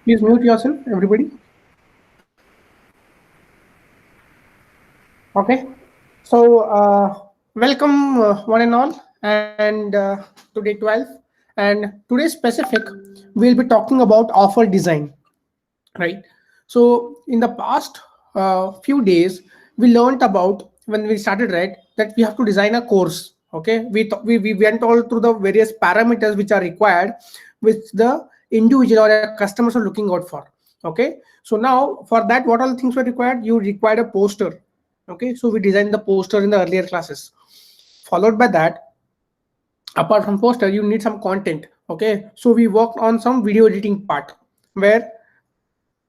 Please mute yourself, everybody. Okay. So, welcome one and all, and today 12th, and today specific, we'll be talking about offer design, right? So, in the past few days, we learned about when we started, right, that we have to design a course. Okay, we went all through the various parameters which are required, which the individual or a customers are looking out for. Okay, so now for that, what all things were required? You required a poster. Okay, so we designed the poster in the earlier classes. Followed by that, apart from poster, you need some content. Okay, so we worked on some video editing part, where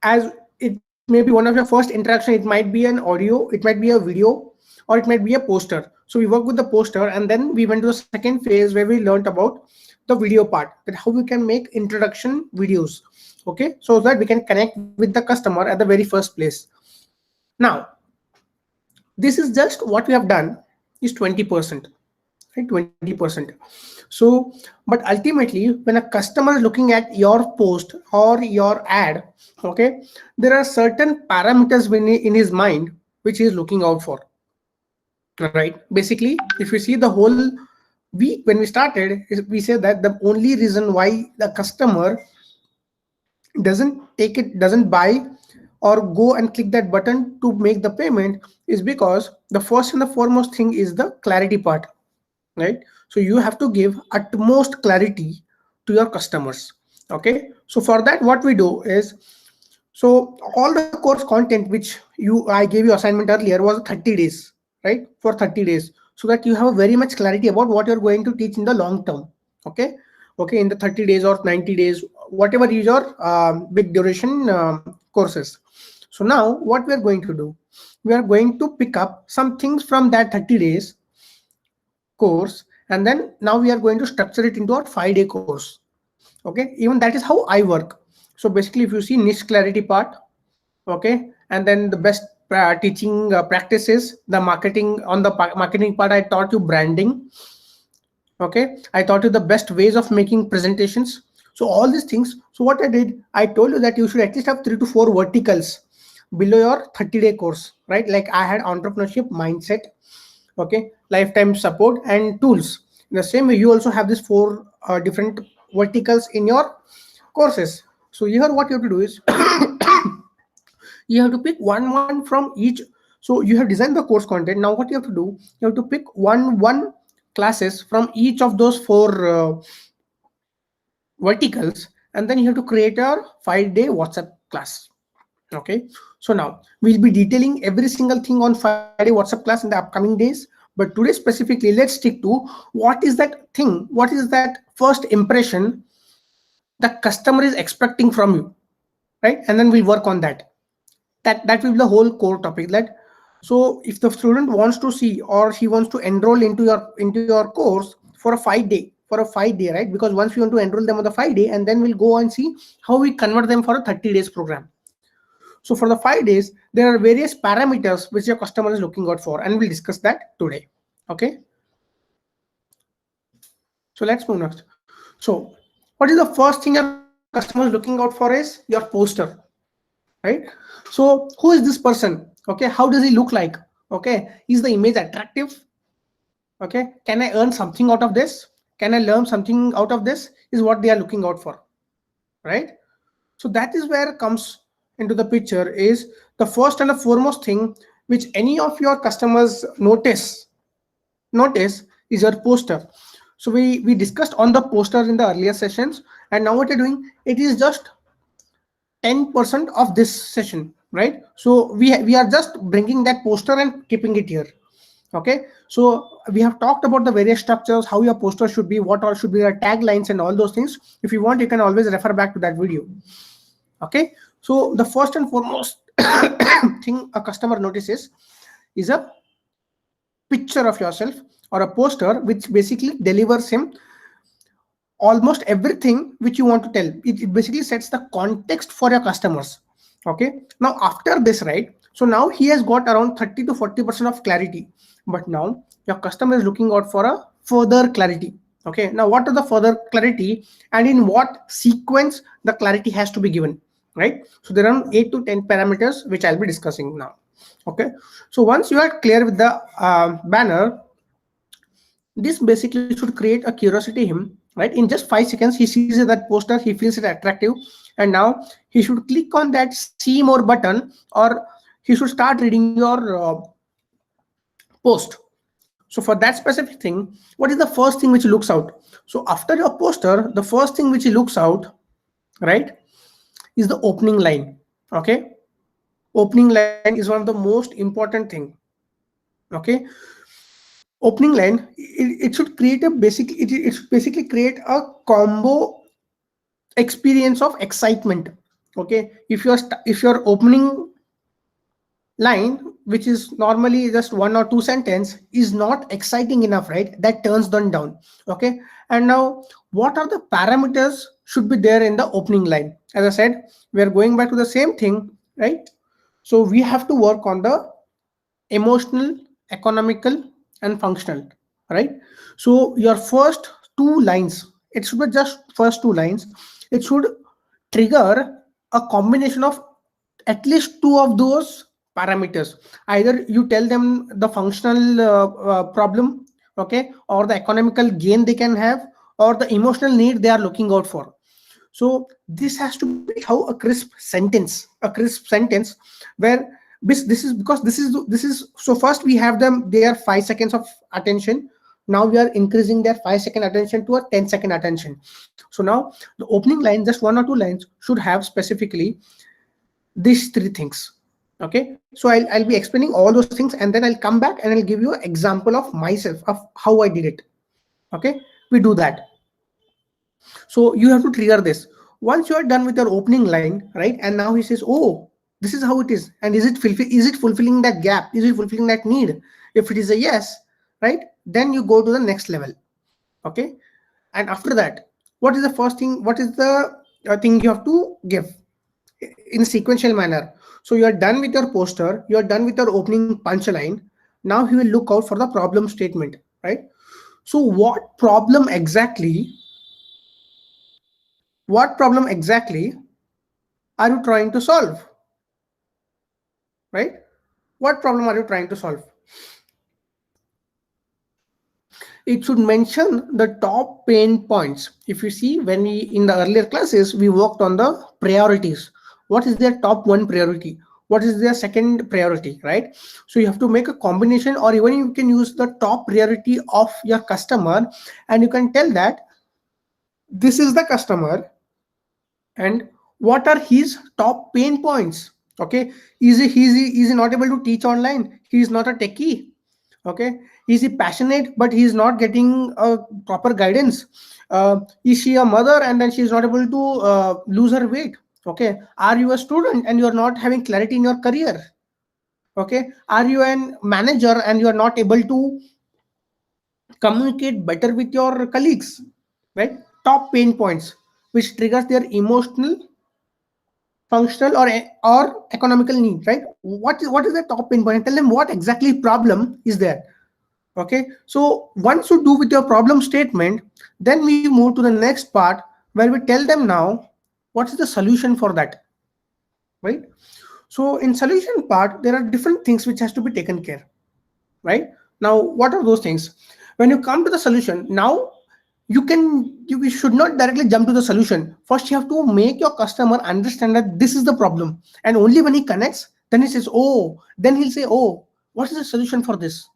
as it may be one of your first interaction, it might be an audio, it might be a video, or it might be a poster. So we work with the poster, and then we went to the second phase where we learned about the video part, that how we can make introduction videos. Okay, so that we can connect with the customer at the very first place. Now, this is just what we have done is 20%, right? 20%. So but ultimately, when a customer is looking at your post or your ad, okay, there are certain parameters in his mind which he is looking out for, right? Basically, if you see the whole, when we started, we said that the only reason why the customer doesn't buy or go and click that button to make the payment is because the first and the foremost thing is the clarity part, right? So you have to give utmost clarity to your customers. Okay, so for that, what we do is, so all the course content which I gave you assignment earlier was 30 days, right? For 30 days, so that you have very much clarity about what you're going to teach in the long term. Okay, okay, in the 30 days or 90 days, whatever is your big duration courses. So now what we are going to do, we are going to pick up some things from that 30 days course, and then now we are going to structure it into our 5-day course. Okay, even that is how I work. So basically, if you see niche clarity part, okay, and then the best teaching practices, the marketing, on the marketing part, I taught you branding. Okay, I taught you the best ways of making presentations. So all these things, so what I did, I told you that you should at least have 3 to 4 verticals below your 30-day course, right? Like I had entrepreneurship mindset, okay, lifetime support, and tools. In the same way, you also have these 4 different verticals in your courses. So here what you have to do is you have to pick one from each. So you have designed the course content. Now what you have to do, you have to pick one classes from each of those 4 verticals, and then you have to create a 5-day WhatsApp class. Okay, so now we'll be detailing every single thing on 5-day WhatsApp class in the upcoming days, but today specifically, let's stick to what is that thing, what is that first impression the customer is expecting from you, right? And then we'll work on that. That will be the whole core topic. That, so if the student wants to see or he wants to enroll into your course for a 5-day, right? Because once we want to enroll them on the 5-day, and then we'll go and see how we convert them for a 30 days program. So for the 5 days, there are various parameters which your customer is looking out for, and we'll discuss that today. Okay, so let's move next. So what is the first thing your customer is looking out for is your poster, right? So who is this person? Okay, how does he look like? Okay, is the image attractive? Okay, can I earn something out of this? Can I learn something out of this? Is what they are looking out for, right? So that is where comes into the picture, is the first and the foremost thing which any of your customers notice is your poster. So we discussed on the poster in the earlier sessions, and now what you're doing, it is just 10% of this session, right? So we are just bringing that poster and keeping it here. Okay, so we have talked about the various structures, how your poster should be, what all should be your taglines, and all those things. If you want, you can always refer back to that video. Okay, so the first and foremost thing a customer notices is a picture of yourself or a poster which basically delivers him almost everything which you want to tell. It basically sets the context for your customers. Okay, now after this, right, so now he has got around 30 to 40% of clarity, but now your customer is looking out for a further clarity. Okay, now what are the further clarity, and in what sequence the clarity has to be given? right? So there are 8 to 10 parameters which I'll be discussing now. Okay, so once you are clear with the banner, this basically should create a curiosity in him, right? In just 5 seconds he sees that poster, he feels it attractive, and now he should click on that see more button, or he should start reading your post. So for that specific thing, what is the first thing which looks out? So after your poster, the first thing which looks out, right, is the opening line. Okay, opening line is one of the most important thing. Okay, opening line, it should create a basic, it should basically create a combo experience of excitement. Okay, if your opening line, which is normally just one or two sentence, is not exciting enough, right, that turns them down. Okay, and now what are the parameters should be there in the opening line? As I said, we are going back to the same thing, right? So we have to work on the emotional, economical, and functional, right? So your first two lines, it should be just first two lines, it should trigger a combination of at least two of those parameters. Either you tell them the functional problem, okay, or the economical gain they can have, or the emotional need they are looking out for. So this has to be how a crisp sentence where this is because this is so first we have them their 5 seconds of attention. Now we are increasing their 5 second attention to a 10 second attention. So now the opening line, just one or two lines, should have specifically these three things. Okay, so I'll be explaining all those things, and then I'll come back and I'll give you an example of myself of how I did it. Okay, we do that. So you have to trigger this. Once you are done with your opening line, right, and now he says, oh, this is how it is, and is it fulfilling that gap, is it fulfilling that need? If it is a yes, right, then you go to the next level. Okay, and after that, what is the first thing, what is the thing you have to give in a sequential manner? So you are done with your poster, you are done with your opening punchline. Now he will look out for the problem statement, right? So what problem exactly are you trying to solve, right? What problem are you trying to solve? It should mention the top pain points. If you see, when we in the earlier classes we worked on the priorities. What is their top one priority, what is their second priority, right? So you have to make a combination, or even you can use the top priority of your customer, and you can tell that this is the customer and what are his top pain points. Okay, is he not able to teach online, he is not a techie. Okay, is he passionate but he is not getting a proper guidance? Is she a mother and then she is not able to lose her weight? Okay, are you a student and you are not having clarity in your career? Okay, are you a manager and you are not able to communicate better with your colleagues, right? Top pain points which triggers their emotional, functional, or economical need, right? What is the top pain point, and tell them what exactly problem is there. Okay, so once you do with your problem statement, then we move to the next part where we tell them now what is the solution for that, right? So in solution part there are different things which has to be taken care, right? Now what are those things? When you come to the solution, now you should not directly jump to the solution. First you have to make your customer understand that this is the problem, and only when he connects, then he says, oh, then he'll say, oh, what is the solution for this?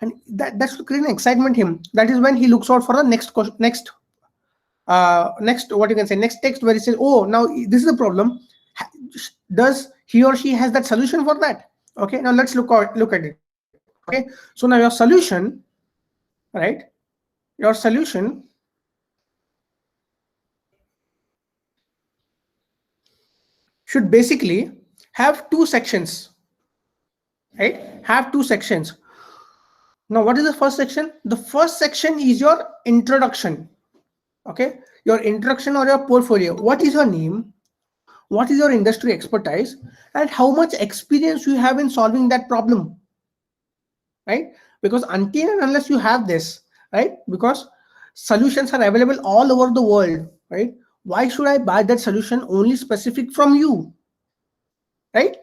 And that should create an excitement in him. That is when he looks out for the next what you can say, next text, where he says, oh, now this is the problem, does he or she has that solution for that? Okay, now let's look at it. Okay, so now your solution, right, your solution should basically have two sections, right? Have two sections. Now what is the first section? The first section is your introduction. Okay, your introduction or your portfolio. What is your name, what is your industry expertise, and how much experience you have in solving that problem, right? Because until and unless you have this, right, because solutions are available all over the world, right? why should I buy that solution only specific from you, right?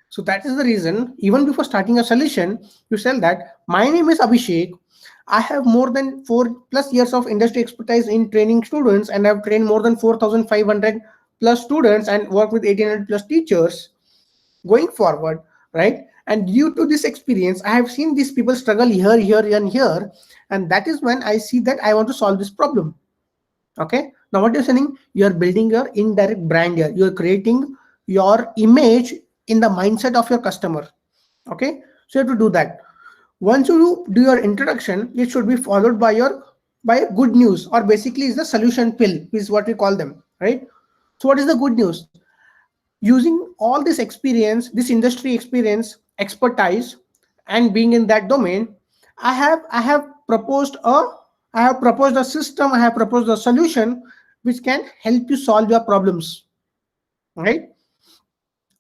So that is the reason, even before starting a solution, you tell that my name is Abhishek. I have more than 4+ years of industry expertise in training students, and I've trained more than 4,500 plus students and worked with 1,800 plus teachers going forward, right? And due to this experience, I have seen these people struggle here, here, and here. And that is when I see that I want to solve this problem. Okay. Now, what you're saying, you're building your indirect brand here. You're creating your image in the mindset of your customer. Okay. So you have to do that. Once you do your introduction, it should be followed by your by good news, or basically is the solution pill, is what we call them, right? So what is the good news? Using all this experience, this industry experience, expertise, and being in that domain, I have proposed a system, I have proposed a solution which can help you solve your problems, right?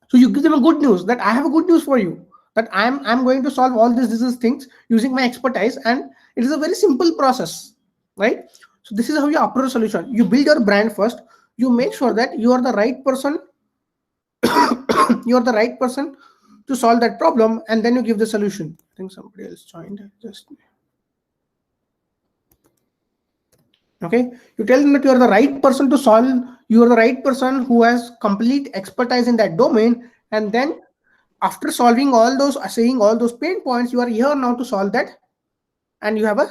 So you give them a good news that I have a good news for you, that I'm going to solve all these things using my expertise, and it is a very simple process, right? So this is how you approach a solution. You build your brand first. You make sure that you are the right person you're the right person to solve that problem, and then you give the solution. I think somebody else joined. Just okay. You tell them that you are the right person to solve. You are the right person who has complete expertise in that domain, and then after solving all those, saying all those pain points, you are here now to solve that, and you have a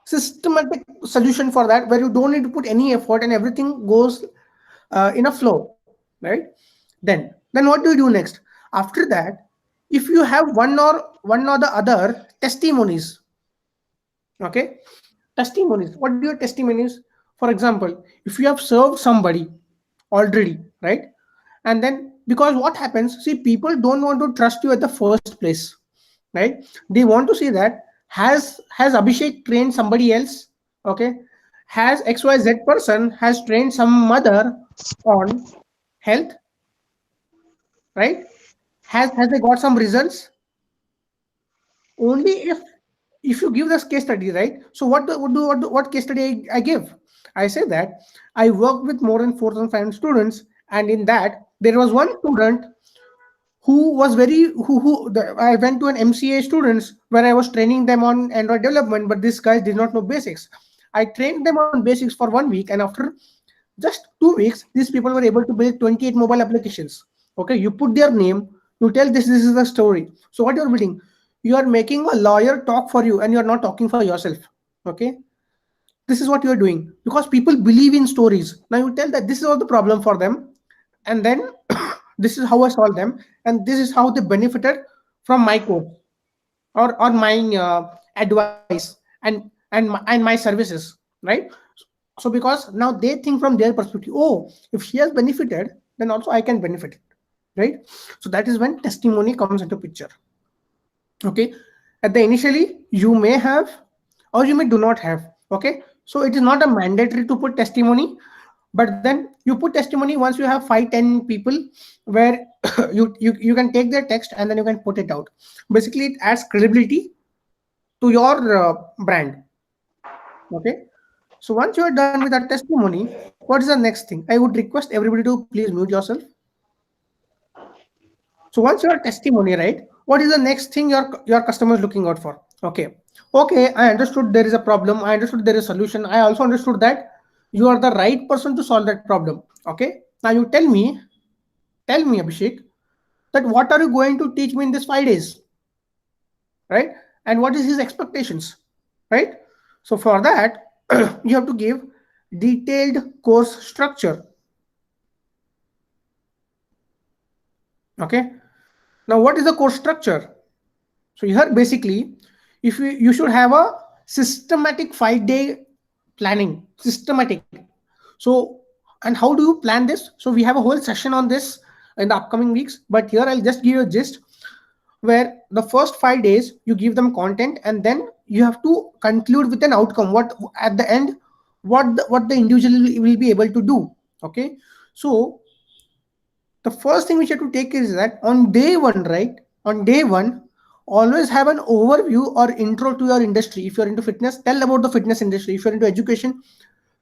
systematic solution for that, where you don't need to put any effort and everything goes in a flow, right? Then what do you do next? After that, if you have one or the other testimonies, okay, testimonies, what do your testimonies? For example, if you have served somebody already, right? And then, because what happens, see, people don't want to trust you at the first place, right? They want to see that has Abhishek trained somebody else, okay? Has XYZ person has trained some mother on health, right? Has they got some results? Only if you give this case study, right? So what case study I give? I say that I worked with more than 4,500 students, and in that there was one student who was very I went to an MCA students where I was training them on Android development, but these guys did not know basics. I trained them on basics for 1 week, and after just 2 weeks, these people were able to build 28 mobile applications. Okay, you put their name, you tell this is the story. So what you're building, you are making a lawyer talk for you, and you're not talking for yourself. Okay, this is what you're doing, because people believe in stories. Now you tell that this is all the problem for them, and then this is how I solved them, and this is how they benefited from my code, or my advice, and my services, right? So because now they think from their perspective, oh, if she has benefited, then also I can benefit it, right? So that is when testimony comes into picture. Okay, at the initially you may have, or you may do not have. Okay, so it is not a mandatory to put testimony, but then you put testimony once you have 5-10 people, where you can take their text and then you can put it out. Basically, it adds credibility to your brand. Okay, so once you are done with that testimony, what is the next thing? I would request everybody to please mute yourself. So once your testimony, right, what is the next thing your customer is looking out for? Okay, I understood there is a problem. I understood there is a solution. I also understood that you are the right person to solve that problem. Okay, now you tell me, Abhishek, that what are you going to teach me in this 5 days, right? And what is his expectations, right? So for that, you have to give detailed course structure. Okay, now what is the course structure? So here basically, if you should have a systematic 5-day planning, systematic. So, and how do you plan this? So we have a whole session on this in the upcoming weeks, but here I'll just give you a gist, where the first 5 days you give them content, and then you have to conclude with an outcome, what at the end, what the individual will be able to do. Okay, so the first thing which you have to take is that on day one, right? On day one, always have an overview or intro to your industry. If you're into fitness, tell about the fitness industry. If you're into education,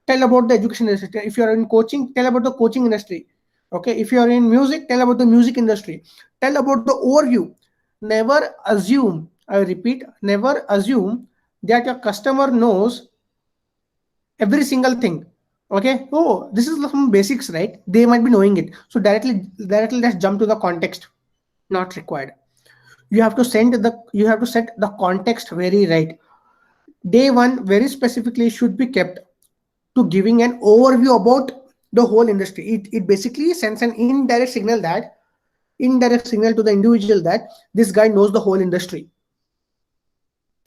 tell about the education industry. If you are in coaching, tell about the coaching industry. Okay, if you are in music, tell about the music industry. Tell about the overview. Never assume, I repeat, never assume that your customer knows every single thing. Okay, oh, this is some basics, right? They might be knowing it. So directly let's jump to the context. Not required. You have to set the context very right. Day one very specifically should be kept to giving an overview about the whole industry. It basically sends an indirect signal to the individual that this guy knows the whole industry,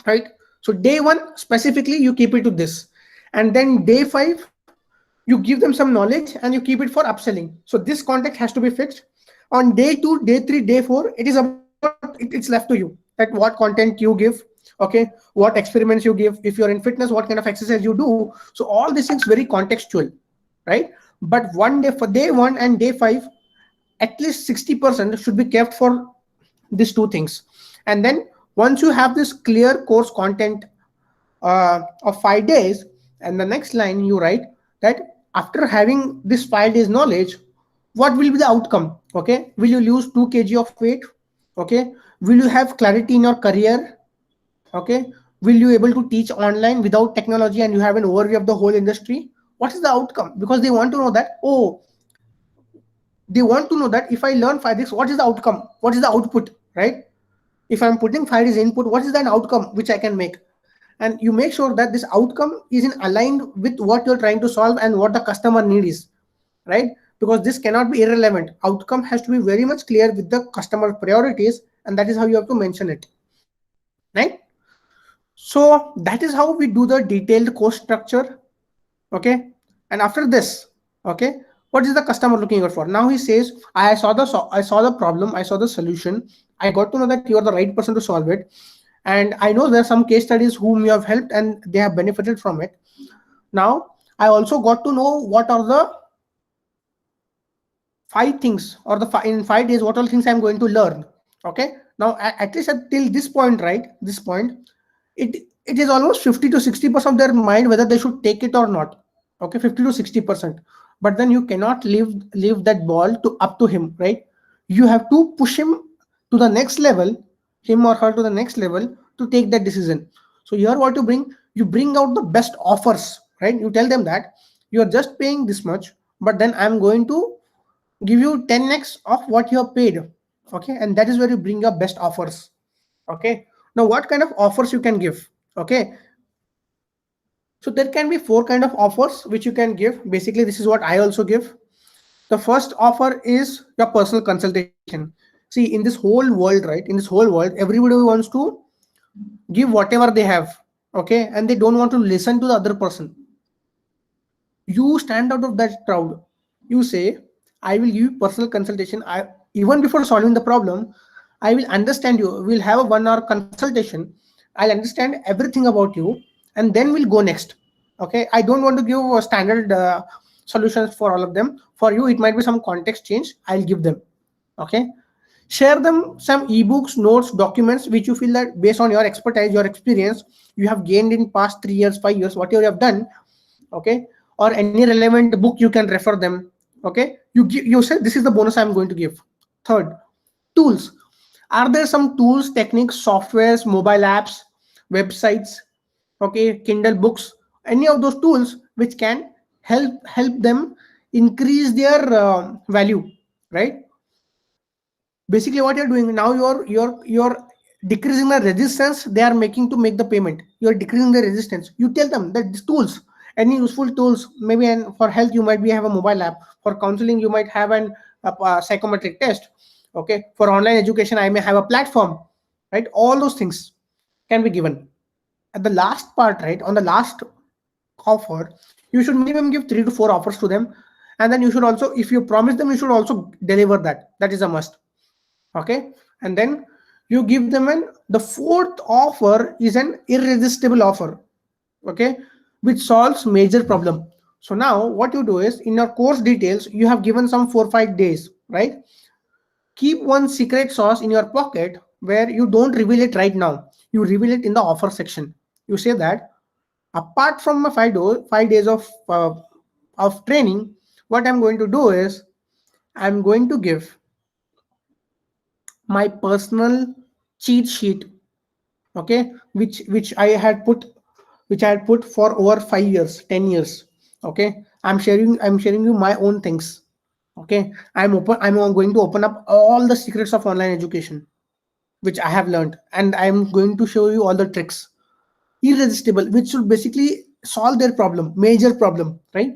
right? So day one specifically you keep it to this, and then day five you give them some knowledge and you keep it for upselling. So this context has to be fixed. On day 2, day 3, day 4, it is about it's left to you that what content you give. Okay, what experiments you give. If you're in fitness, what kind of exercise you do. So all these things very contextual, right? But one day, for day 1 and day 5, at least 60% should be kept for these two things. And then once you have this clear course content of 5 days, and the next line you write that after having this 5 days knowledge, what will be the outcome? Okay, will you lose 2 kg of weight? Okay, will you have clarity in your career? Okay, will you able to teach online without technology and you have an overview of the whole industry? What is the outcome? Because they want to know that, oh, they want to know that if I learn 5 days, what is the outcome? What is the output, right? If I'm putting 5 days input, what is that outcome which I can make? And you make sure that this outcome is in aligned with what you're trying to solve and what the customer need is, right? Because this cannot be irrelevant. Outcome has to be very much clear with the customer priorities, and that is how you have to mention it, right? So that is how we do the detailed course structure. Okay, and after this, okay, what is the customer looking out for? Now he says, I saw the problem, I saw the solution, I got to know that you are the right person to solve it, and I know there are some case studies whom you have helped and they have benefited from it. Now I also got to know what are the 5 things, or in 5 days what all things I'm going to learn. Okay, now at least till this point, right, this point, it is almost 50 to 60% of their mind whether they should take it or not. Okay, 50 to 60%. But then you cannot leave that ball to up to him, right? You have to push him to the next level, him or her to the next level, to take that decision. So here what you bring out the best offers, right? You tell them that you are just paying this much, but then I'm going to give you 10x of what you have paid. Okay, and that is where you bring your best offers. Okay, now what kind of offers you can give? Okay, so there can be 4 kind of offers which you can give. Basically, this is what I also give. The first offer is your personal consultation. See, in this whole world, right, in this whole world, everybody wants to give whatever they have. Okay, and they don't want to listen to the other person. You stand out of that crowd. You say, I will give you personal consultation. Even before solving the problem, I will understand you. We'll have a 1 hour consultation. I'll understand everything about you, and then we'll go next. Okay, I don't want to give a standard solutions for all of them. For you, it might be some context change. I'll give them. Okay, share them some ebooks, notes, documents which you feel that based on your expertise, your experience, you have gained in past 3 years, 5 years, whatever you have done. Okay, or any relevant book you can refer them. Okay, you say this is the bonus I'm going to give. Third, tools. Are there some tools, techniques, softwares, mobile apps, websites, okay, Kindle books, any of those tools which can help them increase their value, right? Basically what you're doing now, you're decreasing the resistance they are making to make the payment. You're decreasing the resistance. You tell them that these tools, any useful tools, maybe, and for health you might have a mobile app, for counseling you might have a psychometric test. Okay, for online education I may have a platform, right? All those things can be given. At the last part, right, on the last offer, you should minimum give 3 to 4 offers to them, and then you should also, if you promise them, you should also deliver that. That is a must. Okay, and then you give them the fourth offer is an irresistible offer. Okay, which solves major problem. So now what you do is, in your course details you have given some 4-5 days, right? Keep one secret sauce in your pocket where you don't reveal it right now. You reveal it in the offer section. You say that Apart from my 5 days of training, what I'm going to do is I'm going to give my personal cheat sheet, okay, which I had put for over 5 years, 10 years. Okay, I'm sharing you my own things. Okay, I'm going to open up all the secrets of online education which I have learned, and I'm going to show you all the tricks, irresistible, which should basically solve their problem, major problem, right?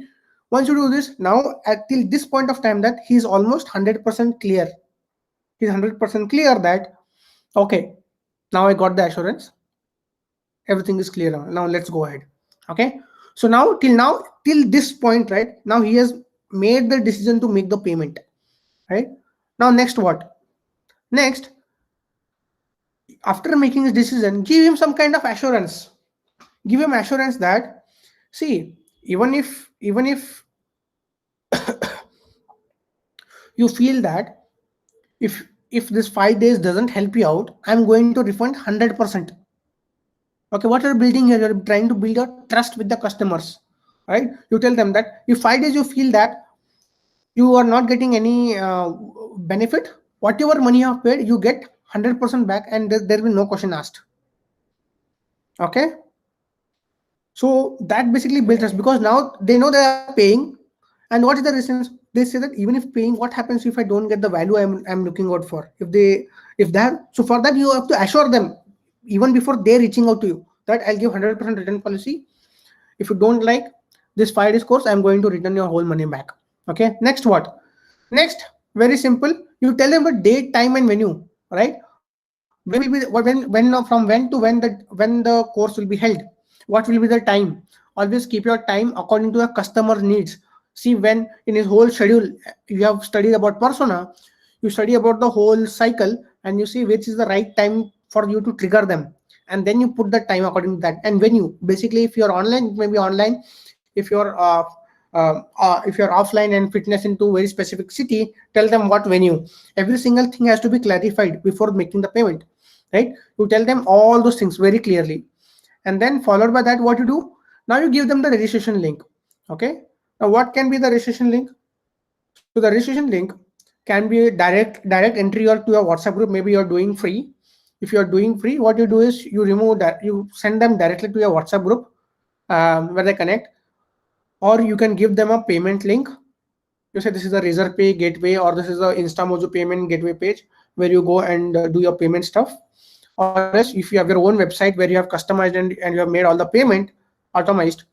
Once you do this, now at till this point of time, that he's almost 100% clear. He's 100% clear that okay, now I got the assurance, everything is clear now, let's go ahead. Okay, so now till this point, right, now he has made the decision to make the payment, right? Now next what? Next, after making his decision, give him some kind of assurance. Give him assurance that, see, even if you feel that if this 5 days doesn't help you out, I'm going to refund 100%. Okay, what you're building here, you're trying to build your trust with the customers, right? You tell them that if 5 days you feel that you are not getting any benefit, whatever money you have paid, you get 100% back, and there will be no question asked. Okay, so that basically builds trust, because now they know they are paying. And what is the reasons? They say that even if paying, what happens if I don't get the value I'm looking out for? If that, so for that you have to assure them even before they're reaching out to you that I'll give 100% return policy. If you don't like this 5 days course, I'm going to return your whole money back. Okay, next what? Next, very simple. You tell them the date, time, and venue, right? When will be when from when to when the course will be held? What will be the time? Always keep your time according to the customer needs. See, when in his whole schedule you have studied about persona, you study about the whole cycle, and you see which is the right time for you to trigger them, and then you put the time according to that. And venue, basically, if you're online, maybe online. If you're offline and fitness into very specific city, tell them what venue. Every single thing has to be clarified before making the payment, right? You tell them all those things very clearly, and then followed by that, what you do? Now you give them the registration link. Okay, now what can be the registration link? So the registration link can be a direct entry or to your WhatsApp group. Maybe you're doing free. If you're doing free, what you do is you remove that, you send them directly to your WhatsApp group, where they connect. Or you can give them a payment link. You say this is a Razorpay gateway, or this is a Instamojo payment gateway page where you go and do your payment stuff. Or else, if you have your own website where you have customized and you have made all the payment automized,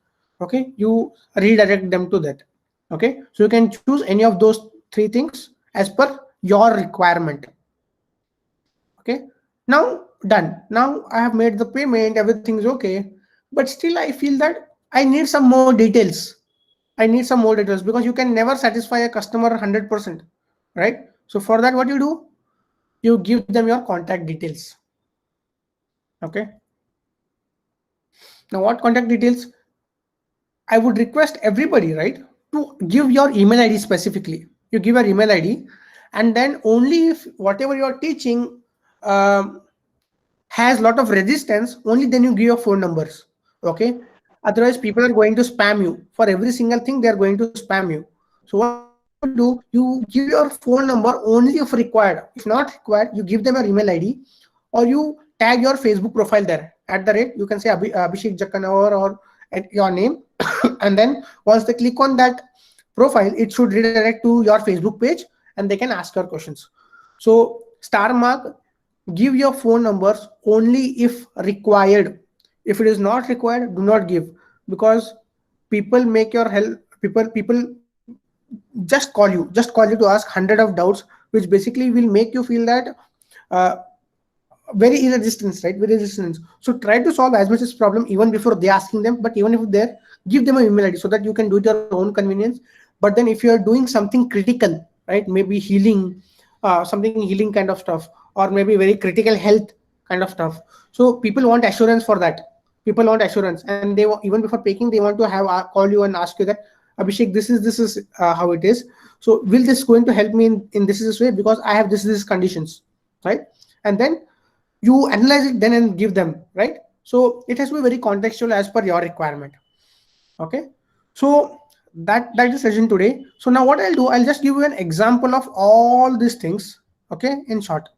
okay, you redirect them to that. Okay, so you can choose any of those three things as per your requirement. Okay, now done. Now I have made the payment, everything is okay, but still I feel that I need some more details. I need some more details, because you can never satisfy a customer 100%, right? So for that, what you do? You give them your contact details. Okay. Now, what contact details? I would request everybody, right, to give your email ID specifically. You give your email ID, and then only if whatever you are teaching has lot of resistance, only then you give your phone numbers. Okay. Otherwise, people are going to spam you for every single thing. They are going to spam you. So what you do? You give your phone number only if required. If not required, you give them your email ID, or you tag your Facebook profile there. At the rate, you can say Abhishek Jakkanawar or at your name, and then once they click on that profile, it should redirect to your Facebook page, and they can ask your questions. So star mark, give your phone numbers only if required. If it is not required, do not give, because people make your help. People just call you to ask 100 of doubts, which basically will make you feel that uh, very irresistance, right? Very resistance. So try to solve as much as problem even before they asking them. But even if they're, give them an email ID so that you can do it your own convenience. But then if you are doing something critical, right? Maybe healing, something healing kind of stuff, or maybe very critical health kind of stuff. So people want assurance for that. People want assurance, and they even before paying, they want to have call you and ask you that, Abhishek, this is how it is. So will this going to help me in this way, because I have this conditions, right? And then you analyze it then and give them, right? So it has to be very contextual as per your requirement. Okay, so that is the session today. So now what I'll do, I'll just give you an example of all these things, okay, in short.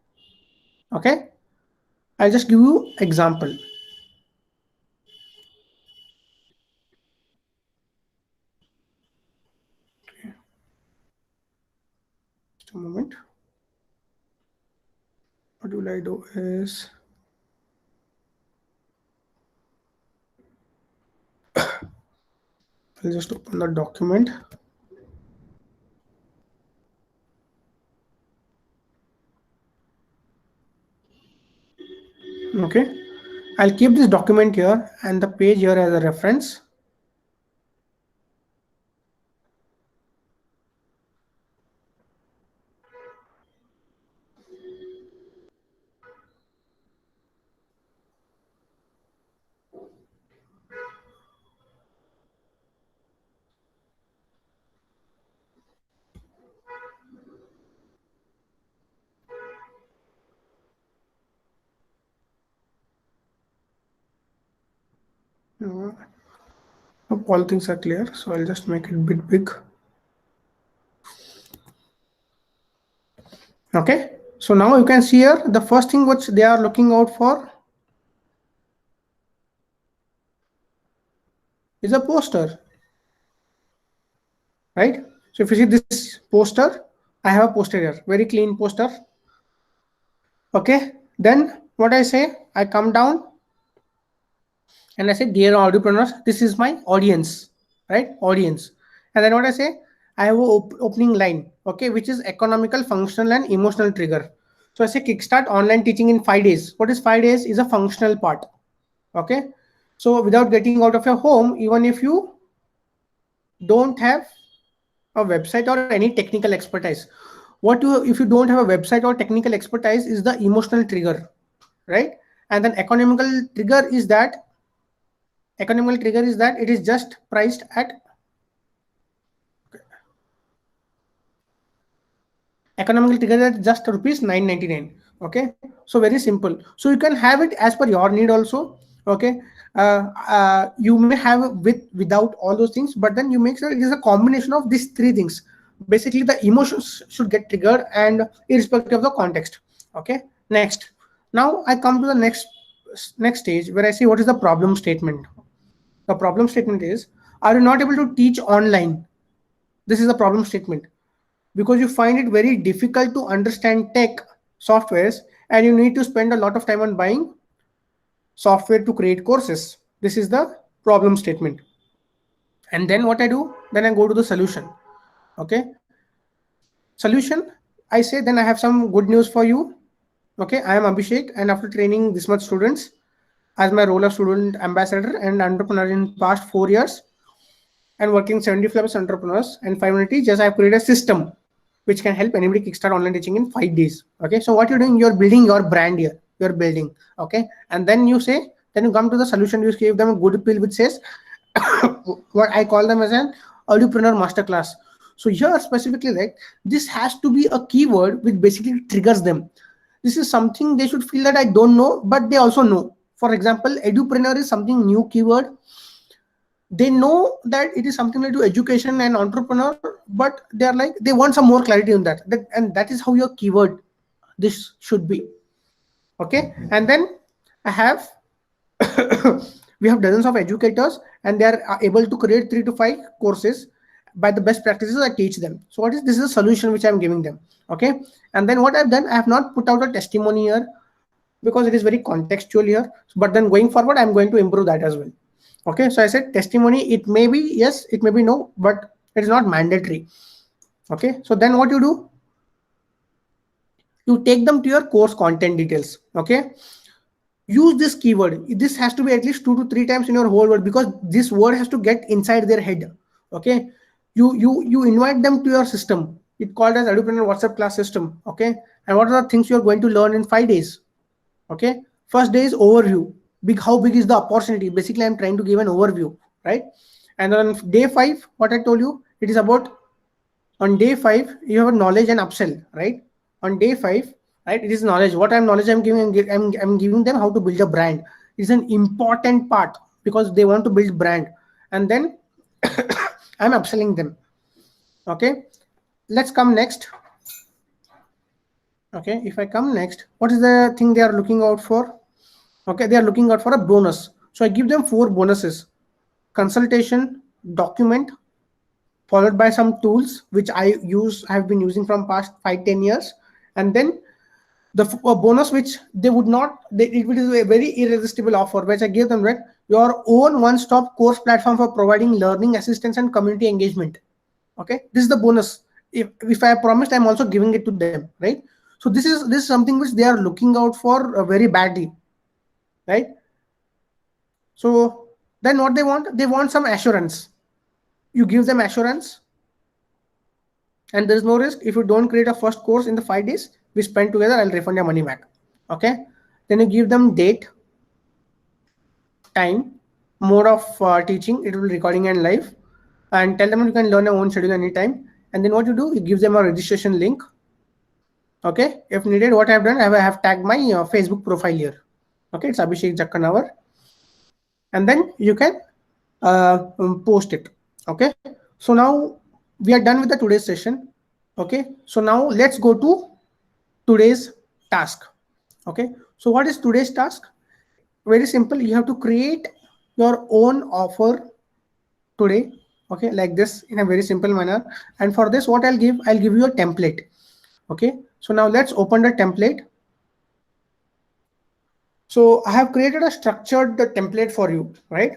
Okay, I'll just give you example. Just a moment. What will I do is, I'll just open the document. Okay, I'll keep this document here and the page here as a reference. Hope all things are clear, so I'll just make it a bit big. Okay, so now you can see here the first thing which they are looking out for is a poster, right? So if you see this poster, I have a poster here, very clean poster. Okay, then what I say, I come down and I say, dear audiopreneurs, this is my audience, right? Audience. And then what I say, I have a opening line, okay, which is economical, functional, and emotional trigger. So I say kickstart online teaching in 5 days. What is 5 days? Is a functional part. Okay. So without getting out of your home, even if you don't have a website or any technical expertise, if you don't have a website or technical expertise is the emotional trigger, right? And then economical trigger is that it is just priced at economical trigger at just rupees 999. Okay, so very simple. So you can have it as per your need also. Okay, you may have without all those things, but then you make sure it is a combination of these three things. Basically the emotions should get triggered and irrespective of the context. Okay, next, now I come to the next stage where I see what is the problem statement. The problem statement is, are you not able to teach online? This is the problem statement, because you find it very difficult to understand tech softwares and you need to spend a lot of time on buying software to create courses. This is the problem statement. And then what I do, then I go to the solution. Okay, solution, I say, then I have some good news for you. Okay, I am Abhishek, and after training this much students as my role of student ambassador and entrepreneur in past 4 years and working 75 entrepreneurs and 500 teachers, I have created a system which can help anybody kickstart online teaching in 5 days. Okay, so what you're doing, you're building your brand here, you're building. Okay, and then you say, then you come to the solution, you give them a good pill which says what I call them as an audiopreneur masterclass. So here specifically, like, this has to be a keyword which basically triggers them. This is something they should feel that I don't know, but they also know. For example, edupreneur is something new keyword. They know that it is something related to education and entrepreneur, but they are like, they want some more clarity on that. And that is how your keyword this should be. Okay, and then I have we have dozens of educators and they are able to create 3 to 5 courses by the best practices I teach them. So what is this is a solution which I'm giving them. Okay, and then what I've done, I have not put out a testimony here because it is very contextual here, but then going forward I'm going to improve that as well. Okay, so I said testimony, it may be yes, it may be no, but it is not mandatory. Okay, so then what you do, you take them to your course content details. Okay, use this keyword. This has to be at least 2 to 3 times in your whole word, because this word has to get inside their head. Okay, you invite them to your system. It's called as Edupreneur WhatsApp class system. Okay, and what are the things you are going to learn in 5 days? Okay, first day is overview. How big is the opportunity? Basically, I'm trying to give an overview, right? And on day 5, what I told you, it is about, on day 5 you have a knowledge and upsell, right? On day 5, right, it is knowledge. What I'm knowledge I'm giving, I'm giving them how to build a brand. is an important part because they want to build brand, and then I'm upselling them. Okay, let's come next. Okay, if I come next, what is the thing they are looking out for? Okay, they are looking out for a bonus. So I give them 4 bonuses: consultation, document, followed by some tools which I have been using from past 5-10 years, and then a bonus which they would not, it is a very irresistible offer which I give them, right? Your own one-stop course platform for providing learning assistance and community engagement. Okay, this is the bonus. If I promised, I'm also giving it to them, right? So this is something which they are looking out for very badly, right? So then what they want some assurance. You give them assurance, and there is no risk. If you don't create a first course in the 5 days we spend together, I'll refund your money back. Okay, then you give them date, time, mode of teaching, it will be recording and live, and tell them you can learn your own schedule anytime. And then what you do, you give them a registration link. Okay, if needed, what I've done, I have tagged my Facebook profile here. Okay, it's Abhishek Jakkanawar, and then you can post it. Okay, so now we are done with the today's session. Okay, so now let's go to today's task. Okay, so what is today's task? Very simple. You have to create your own offer today. Okay, like this, in a very simple manner. And for this, what I'll give you a template. Okay, so now let's open the template. So I have created a structured template for you, right?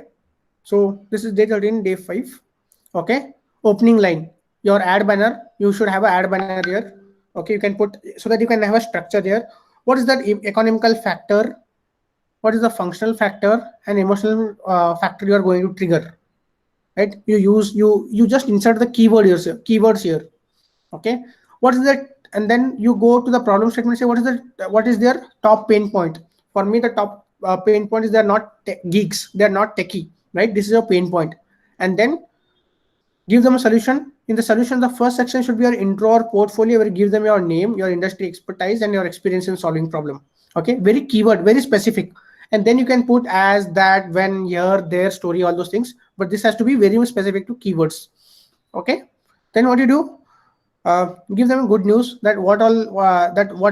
So this is day 13, day 5. Okay, opening line, your ad banner, you should have an ad banner here. Okay, you can put, so that you can have a structure here. What is that economical factor? What is the functional factor and emotional factor you are going to trigger? Right? You just insert the keywords here. Okay, what is that? And then you go to the problem statement. Say what is their top pain point? For me, the top pain point is they're not geeks. They're not techie. Right? This is a pain point. And then give them a solution. In the solution, the first section should be your intro or portfolio, where you give them your name, your industry expertise, and your experience in solving problem. Okay, very keyword, very specific. And then you can put as, that, when, here, their, story, all those things. But this has to be very specific to keywords. Okay. Then what you do? Give them good news that what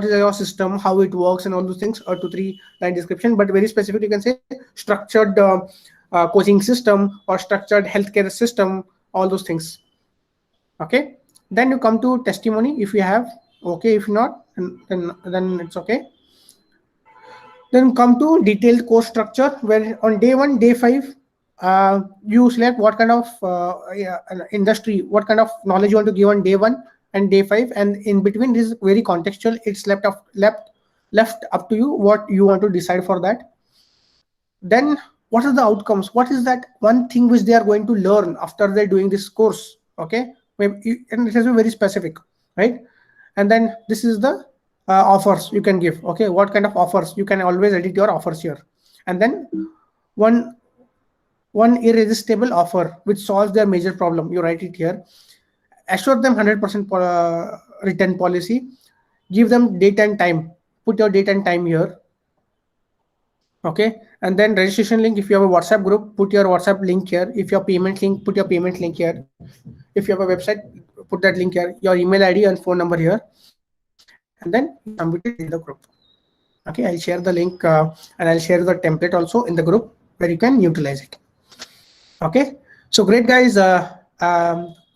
is your system, how it works, and all those things. 2-3 line description, but very specific. You can say structured coaching system or structured healthcare system, all those things. Okay. Then you come to testimony if you have. Okay. If not, then it's okay. Then come to detailed course structure, where on day 1, day 5, you select what kind of industry, what kind of knowledge you want to give on day 1 and day 5, and in between this is very contextual. It's left up to you what you want to decide for that. Then what are the outcomes? What is that one thing which they are going to learn after they're doing this course? Okay, and it has to be very specific, right? And then this is the offers you can give. Okay, what kind of offers? You can always edit your offers here. And then one irresistible offer which solves their major problem, you write it here. Assure them 100% return policy. Give them date and time. Put your date and time here. Okay, and then registration link. If you have a WhatsApp group, put your WhatsApp link here. If you have payment link, put your payment link here. If you have a website, put that link here. Your email ID and phone number here, and then submit it in the group. Okay, I'll share the link and I'll share the template also in the group where you can utilize it. Okay, so great guys.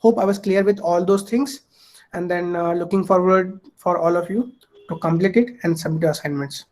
Hope I was clear with all those things, and then looking forward for all of you to complete it and submit your assignments.